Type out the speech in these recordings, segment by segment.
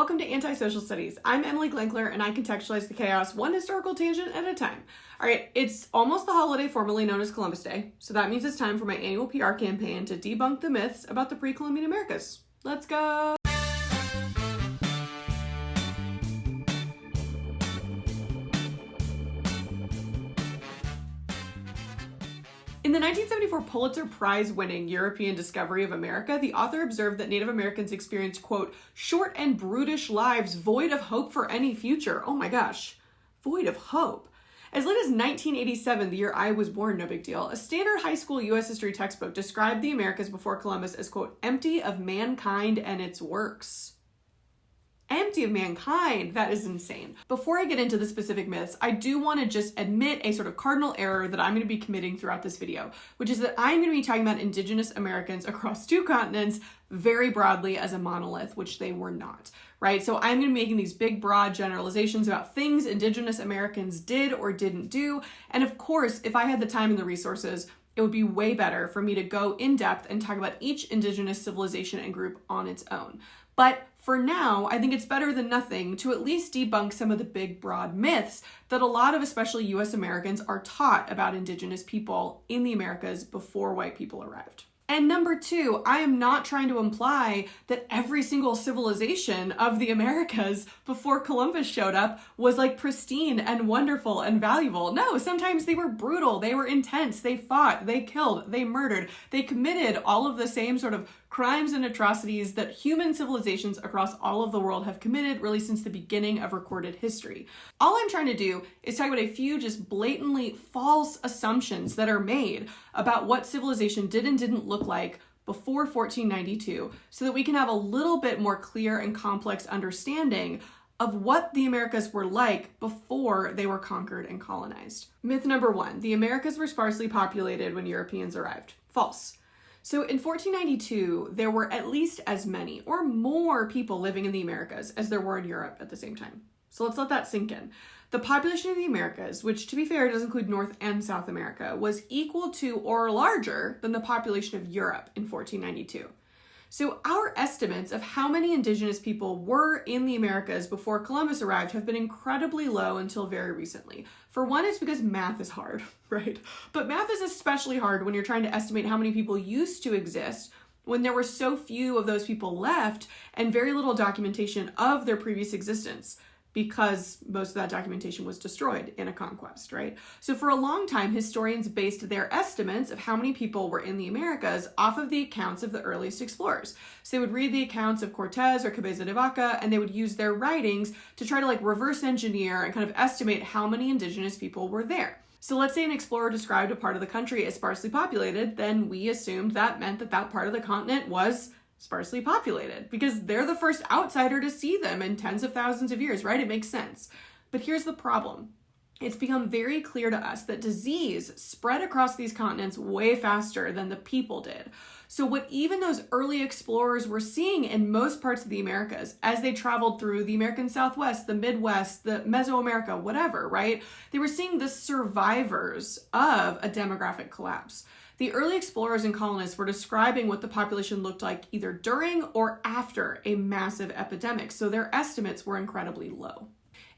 Welcome to Anti-Social Studies. I'm Emily Glinkler, and I contextualize the chaos one historical tangent at a time. All right, it's almost the holiday formerly known as Columbus Day, so that means it's time for my annual PR campaign to debunk the myths about the pre-Columbian Americas. Let's go! In the 1974 Pulitzer Prize-winning European Discovery of America, the author observed that Native Americans experienced, quote, short and brutish lives void of hope for any future. Oh my gosh, void of hope. As late as 1987, the year I was born, no big deal, a standard high school U.S. history textbook described the Americas before Columbus as, quote, empty of mankind and its works. Empty of mankind. That is insane. Before I get into the specific myths, I do want to just admit a sort of cardinal error that I'm going to be committing throughout this video, which is that I'm going to be talking about indigenous Americans across two continents very broadly as a monolith, which they were not, right? So I'm going to be making these big, broad generalizations about things indigenous Americans did or didn't do. And of course, if I had the time and the resources, it would be way better for me to go in depth and talk about each indigenous civilization and group on its own. But for now, I think it's better than nothing to at least debunk some of the big, broad myths that a lot of especially US Americans are taught about indigenous people in the Americas before white people arrived. And number two, I am not trying to imply that every single civilization of the Americas before Columbus showed up was like pristine and wonderful and valuable. No, sometimes they were brutal, they were intense, they fought, they killed, they murdered, they committed all of the same sort of crimes and atrocities that human civilizations across all of the world have committed really since the beginning of recorded history. All I'm trying to do is talk about a few just blatantly false assumptions that are made about what civilization did and didn't look like before 1492 so that we can have a little bit more clear and complex understanding of what the Americas were like before they were conquered and colonized. Myth number one, the Americas were sparsely populated when Europeans arrived. False. So in 1492, there were at least as many or more people living in the Americas as there were in Europe at the same time. So let's let that sink in. The population of the Americas, which to be fair does include North and South America, was equal to or larger than the population of Europe in 1492. So our estimates of how many indigenous people were in the Americas before Columbus arrived have been incredibly low until very recently. For one, it's because math is hard, right? But math is especially hard when you're trying to estimate how many people used to exist when there were so few of those people left and very little documentation of their previous existence, because most of that documentation was destroyed in a conquest, right? So for a long time, historians based their estimates of how many people were in the Americas off of the accounts of the earliest explorers. So they would read the accounts of Cortez or Cabeza de Vaca, and they would use their writings to try to like reverse engineer and kind of estimate how many indigenous people were there. So let's say an explorer described a part of the country as sparsely populated, then we assumed that meant that that part of the continent was sparsely populated because they're the first outsider to see them in tens of thousands of years, right? It makes sense. But here's the problem. It's become very clear to us that disease spread across these continents way faster than the people did. So what even those early explorers were seeing in most parts of the Americas as they traveled through the American Southwest, the Midwest, the Mesoamerica, whatever, right? They were seeing the survivors of a demographic collapse. The early explorers and colonists were describing what the population looked like either during or after a massive epidemic, so their estimates were incredibly low.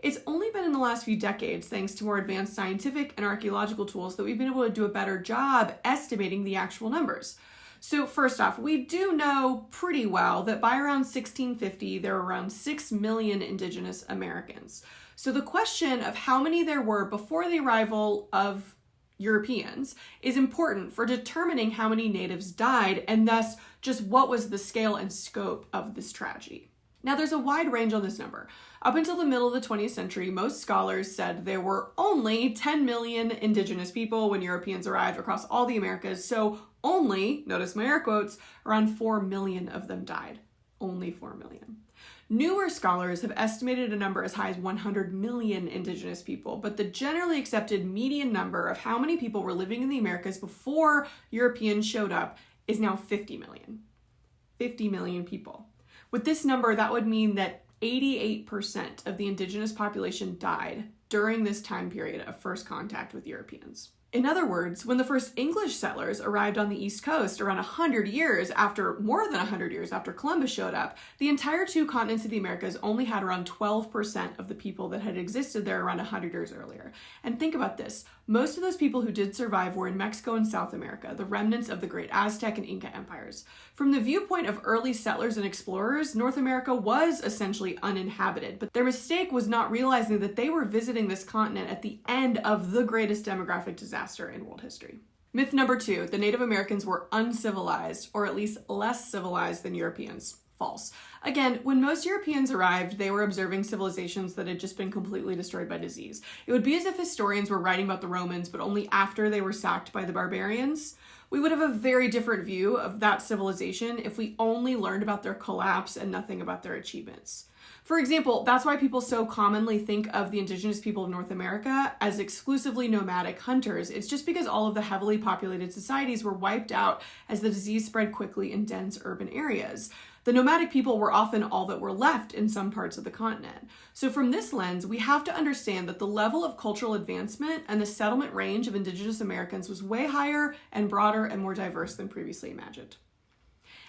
It's only been in the last few decades, thanks to more advanced scientific and archaeological tools, that we've been able to do a better job estimating the actual numbers. So first off, we do know pretty well that by around 1650, there were around 6 million indigenous Americans. So the question of how many there were before the arrival of Europeans is important for determining how many natives died and thus just what was the scale and scope of this tragedy. Now there's a wide range on this number. Up until the middle of the 20th century, most scholars said there were only 10 million indigenous people when Europeans arrived across all the Americas, so only, notice my air quotes, around 4 million of them died. Only 4 million. Newer scholars have estimated a number as high as 100 million indigenous people, but the generally accepted median number of how many people were living in the Americas before Europeans showed up is now 50 million. 50 million people. With this number, that would mean that 88% of the indigenous population died during this time period of first contact with Europeans. In other words, when the first English settlers arrived on the East Coast around more than 100 years after Columbus showed up, the entire two continents of the Americas only had around 12% of the people that had existed there around 100 years earlier. And think about this. Most of those people who did survive were in Mexico and South America, the remnants of the great Aztec and Inca empires. From the viewpoint of early settlers and explorers, North America was essentially uninhabited, but their mistake was not realizing that they were visiting this continent at the end of the greatest demographic disaster in world history. Myth number 2, the Native Americans were uncivilized, or at least less civilized than Europeans. False. Again, when most Europeans arrived, they were observing civilizations that had just been completely destroyed by disease. It would be as if historians were writing about the Romans, but only after they were sacked by the barbarians. We would have a very different view of that civilization if we only learned about their collapse and nothing about their achievements. For example, that's why people so commonly think of the indigenous people of North America as exclusively nomadic hunters. It's just because all of the heavily populated societies were wiped out as the disease spread quickly in dense urban areas. The nomadic people were often all that were left in some parts of the continent. So from this lens, we have to understand that the level of cultural advancement and the settlement range of indigenous Americans was way higher and broader and more diverse than previously imagined.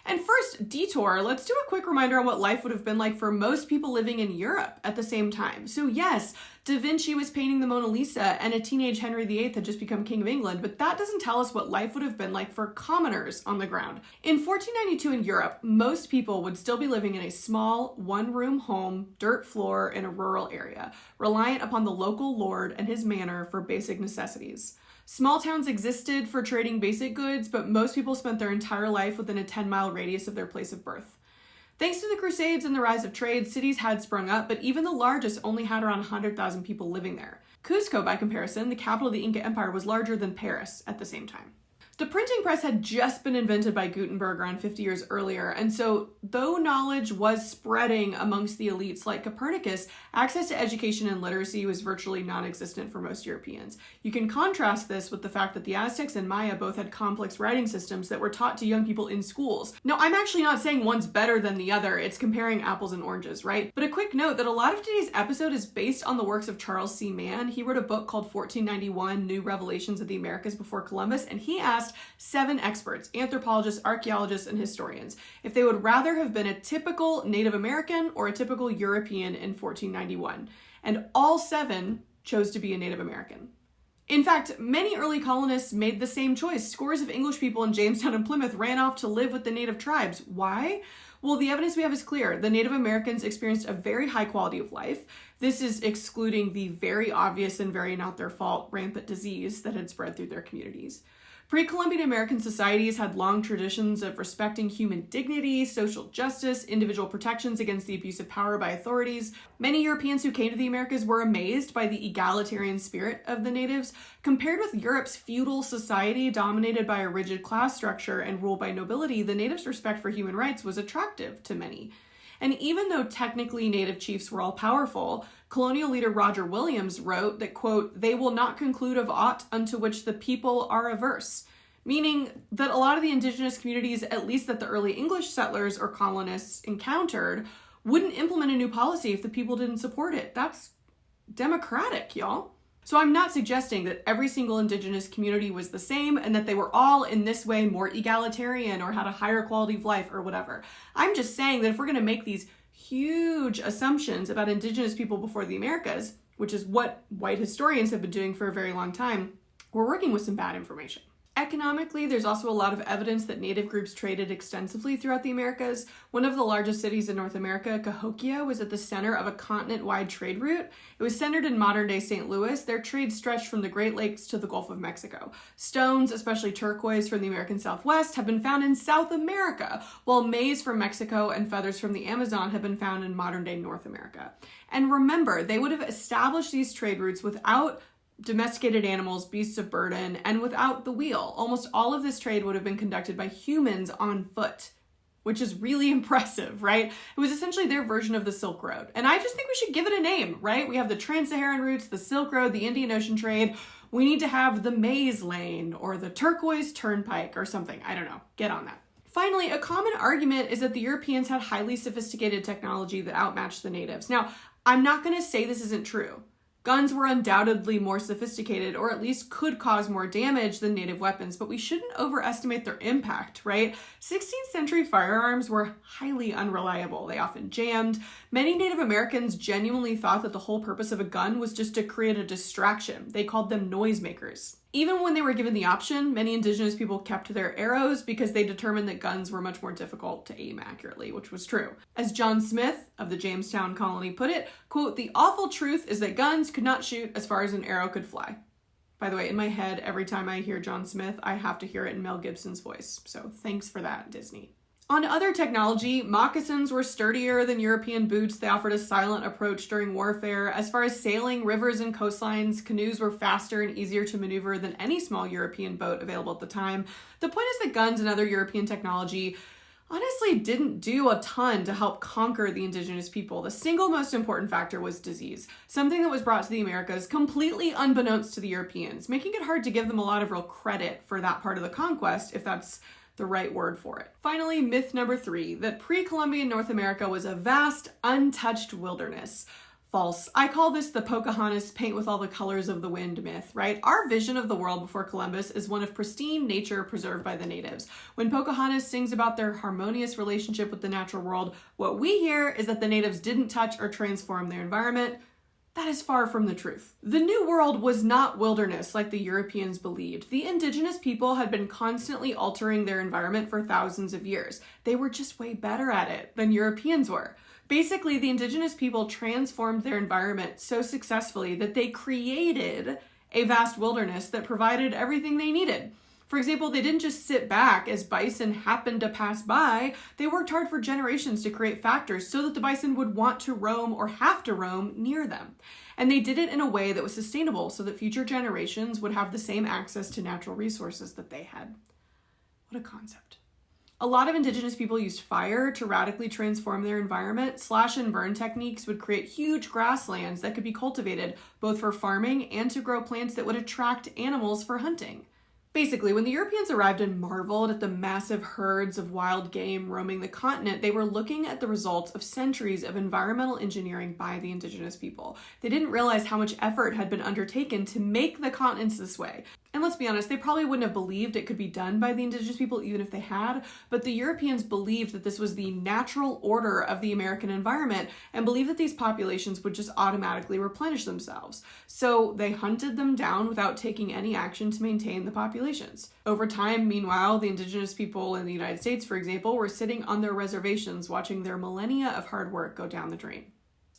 And first, detour, let's do a quick reminder on what life would have been like for most people living in Europe at the same time. So yes, Da Vinci was painting the Mona Lisa and a teenage Henry VIII had just become King of England, but that doesn't tell us what life would have been like for commoners on the ground. In 1492 in Europe, most people would still be living in a small, one-room home, dirt floor in a rural area, reliant upon the local lord and his manor for basic necessities. Small towns existed for trading basic goods, but most people spent their entire life within a 10-mile radius of their place of birth. Thanks to the Crusades and the rise of trade, cities had sprung up, but even the largest only had around 100,000 people living there. Cusco, by comparison, the capital of the Inca Empire, was larger than Paris at the same time. The printing press had just been invented by Gutenberg around 50 years earlier, and so though knowledge was spreading amongst the elites like Copernicus, access to education and literacy was virtually non-existent for most Europeans. You can contrast this with the fact that the Aztecs and Maya both had complex writing systems that were taught to young people in schools. Now, I'm actually not saying one's better than the other, it's comparing apples and oranges, right? But a quick note that a lot of today's episode is based on the works of Charles C. Mann. He wrote a book called 1491, New Revelations of the Americas Before Columbus, and he asked 7 experts, anthropologists, archaeologists, and historians, if they would rather have been a typical Native American or a typical European in 1491. And all 7 chose to be a Native American. In fact, many early colonists made the same choice. Scores of English people in Jamestown and Plymouth ran off to live with the native tribes. Why? Well, the evidence we have is clear. The Native Americans experienced a very high quality of life. This is excluding the very obvious and very not their fault rampant disease that had spread through their communities. Pre-Columbian American societies had long traditions of respecting human dignity, social justice, individual protections against the abuse of power by authorities. Many Europeans who came to the Americas were amazed by the egalitarian spirit of the natives. Compared with Europe's feudal society dominated by a rigid class structure and ruled by nobility, the natives' respect for human rights was attractive to many. And even though technically native chiefs were all powerful, colonial leader Roger Williams wrote that, quote, "they will not conclude of aught unto which the people are averse," meaning that a lot of the indigenous communities, at least that the early English settlers or colonists encountered, wouldn't implement a new policy if the people didn't support it. That's democratic, y'all. So I'm not suggesting that every single indigenous community was the same and that they were all in this way more egalitarian or had a higher quality of life or whatever. I'm just saying that if we're going to make these huge assumptions about indigenous people before the Americas, which is what white historians have been doing for a very long time, we're working with some bad information. Economically, there's also a lot of evidence that native groups traded extensively throughout the Americas. One of the largest cities in North America, Cahokia, was at the center of a continent-wide trade route. It was centered in modern-day St. Louis. Their trade stretched from the Great Lakes to the Gulf of Mexico. Stones, especially turquoise from the American Southwest, have been found in South America, while maize from Mexico and feathers from the Amazon have been found in modern-day North America. And remember, they would have established these trade routes without domesticated animals, beasts of burden, and without the wheel. Almost all of this trade would have been conducted by humans on foot, which is really impressive, right? It was essentially their version of the Silk Road. And I just think we should give it a name, right? We have the Trans-Saharan routes, the Silk Road, the Indian Ocean trade. We need to have the Maize Lane or the Turquoise Turnpike or something. I don't know. Get on that. Finally, a common argument is that the Europeans had highly sophisticated technology that outmatched the natives. Now, I'm not going to say this isn't true. Guns were undoubtedly more sophisticated, or at least could cause more damage than native weapons, but we shouldn't overestimate their impact, right? 16th century firearms were highly unreliable. They often jammed. Many Native Americans genuinely thought that the whole purpose of a gun was just to create a distraction. They called them noisemakers. Even when they were given the option, many indigenous people kept their arrows because they determined that guns were much more difficult to aim accurately, which was true. As John Smith of the Jamestown colony put it, quote, "The awful truth is that guns could not shoot as far as an arrow could fly." By the way, in my head, every time I hear John Smith, I have to hear it in Mel Gibson's voice. So thanks for that, Disney. On other technology, moccasins were sturdier than European boots. They offered a silent approach during warfare. As far as sailing rivers and coastlines, canoes were faster and easier to maneuver than any small European boat available at the time. The point is that guns and other European technology honestly didn't do a ton to help conquer the indigenous people. The single most important factor was disease, something that was brought to the Americas completely unbeknownst to the Europeans, making it hard to give them a lot of real credit for that part of the conquest, if that's the right word for it. Finally, myth number 3, that pre-Columbian North America was a vast, untouched wilderness. False. I call this the Pocahontas paint with all the colors of the wind myth, right? Our vision of the world before Columbus is one of pristine nature preserved by the natives. When Pocahontas sings about their harmonious relationship with the natural world, what we hear is that the natives didn't touch or transform their environment. That is far from the truth. The New World was not wilderness like the Europeans believed. The indigenous people had been constantly altering their environment for thousands of years. They were just way better at it than Europeans were. Basically, the indigenous people transformed their environment so successfully that they created a vast wilderness that provided everything they needed. For example, they didn't just sit back as bison happened to pass by. They worked hard for generations to create factors so that the bison would want to roam or have to roam near them. And they did it in a way that was sustainable so that future generations would have the same access to natural resources that they had. What a concept. A lot of indigenous people used fire to radically transform their environment. Slash and burn techniques would create huge grasslands that could be cultivated both for farming and to grow plants that would attract animals for hunting. Basically, when the Europeans arrived and marveled at the massive herds of wild game roaming the continent, they were looking at the results of centuries of environmental engineering by the indigenous people. They didn't realize how much effort had been undertaken to make the continents this way. And let's be honest, they probably wouldn't have believed it could be done by the indigenous people even if they had, but the Europeans believed that this was the natural order of the American environment and believed that these populations would just automatically replenish themselves. So they hunted them down without taking any action to maintain the populations. Over time, meanwhile, the indigenous people in the United States, for example, were sitting on their reservations watching their millennia of hard work go down the drain.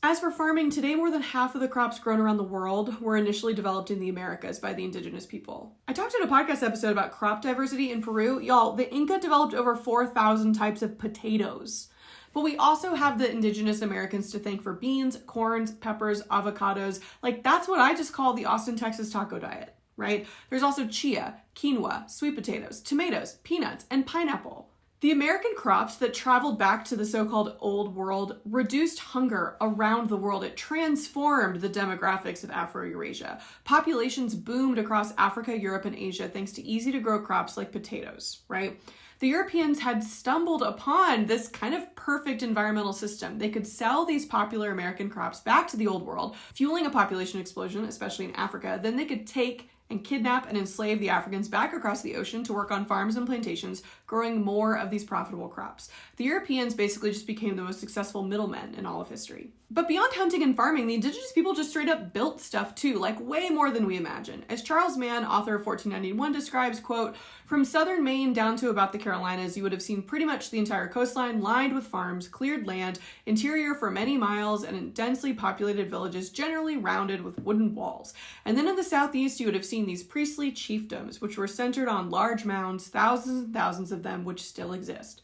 As for farming, today more than half of the crops grown around the world were initially developed in the Americas by the indigenous people. I talked in a podcast episode about crop diversity in Peru. Y'all, the Inca developed over 4,000 types of potatoes. But we also have the indigenous Americans to thank for beans, corns, peppers, avocados. Like, that's what I just call the Austin, Texas taco diet, right? There's also chia, quinoa, sweet potatoes, tomatoes, peanuts, and pineapple. The American crops that traveled back to the so-called Old World reduced hunger around the world. It transformed the demographics of Afro-Eurasia. Populations boomed across Africa, Europe, and Asia thanks to easy-to-grow crops like potatoes, right? The Europeans had stumbled upon this kind of perfect environmental system. They could sell these popular American crops back to the Old World, fueling a population explosion, especially in Africa. Then they could take and kidnap and enslave the Africans back across the ocean to work on farms and plantations, growing more of these profitable crops. The Europeans basically just became the most successful middlemen in all of history. But beyond hunting and farming, the indigenous people just straight up built stuff too, like way more than we imagine. As Charles Mann, author of 1491, describes, quote, "From southern Maine down to about the Carolinas, you would have seen pretty much the entire coastline lined with farms, cleared land, interior for many miles, and in densely populated villages generally rounded with wooden walls. And then in the southeast, you would have seen these priestly chiefdoms, which were centered on large mounds, thousands and thousands of them, which still exist."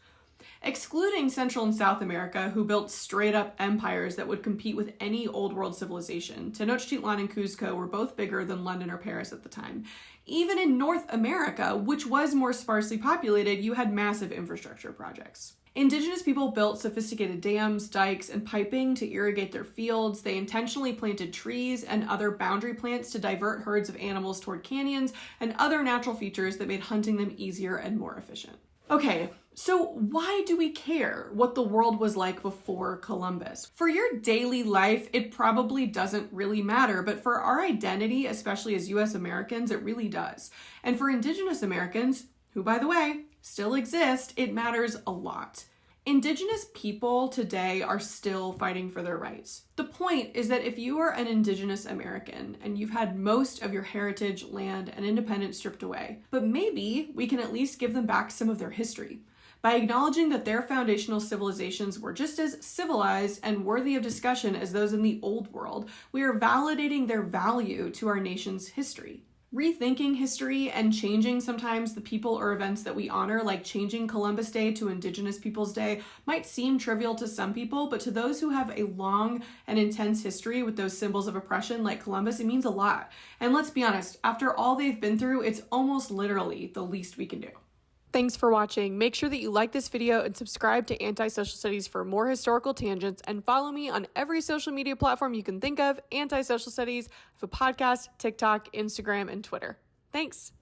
Excluding Central and South America, who built straight-up empires that would compete with any Old World civilization, Tenochtitlan and Cuzco were both bigger than London or Paris at the time. Even in North America, which was more sparsely populated, you had massive infrastructure projects. Indigenous people built sophisticated dams, dikes, and piping to irrigate their fields. They intentionally planted trees and other boundary plants to divert herds of animals toward canyons and other natural features that made hunting them easier and more efficient. Okay, so why do we care what the world was like before Columbus? For your daily life, it probably doesn't really matter, but for our identity, especially as US Americans, it really does. And for Indigenous Americans, who, by the way, still exist, it matters a lot. Indigenous people today are still fighting for their rights. The point is that if you are an Indigenous American and you've had most of your heritage, land, and independence stripped away, but maybe we can at least give them back some of their history. By acknowledging that their foundational civilizations were just as civilized and worthy of discussion as those in the Old World, we are validating their value to our nation's history. Rethinking history and changing sometimes the people or events that we honor, like changing Columbus Day to Indigenous Peoples Day, might seem trivial to some people, but to those who have a long and intense history with those symbols of oppression like Columbus, it means a lot. And let's be honest, after all they've been through, it's almost literally the least we can do. Thanks for watching. Make sure that you like this video and subscribe to Anti-Social Studies for more historical tangents, and follow me on every social media platform you can think of. Anti-Social Studies. I have a podcast, TikTok, Instagram, and Twitter. Thanks.